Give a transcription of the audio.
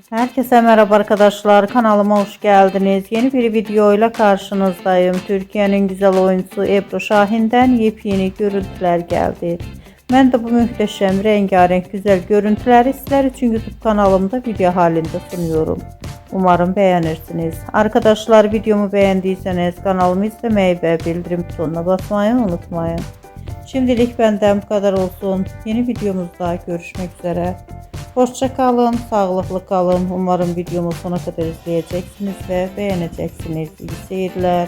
Herkese merhaba arkadaşlar, kanalıma hoş geldiniz. Yeni bir videoyla karşınızdayım. Türkiye'nin güzel oyuncusu Ebru Şahin'den yepyeni görüntüler geldi. Ben de bu muhteşem, rengarenk, güzel görüntüleri sizler için YouTube kanalımda video halinde sunuyorum. Umarım beğenirsiniz. Arkadaşlar, videomu beğendiyseniz kanalımı izlemeyi ve bildirim butonuna basmayı unutmayın. Şimdilik benden bu kadar olsun. Yeni videomuzda görüşmek üzere. Hoşça kalın, sağlıklı kalın. Umarım videomu sona kadar izleyeceksiniz ve beğeneceksiniz. İyi seyirler.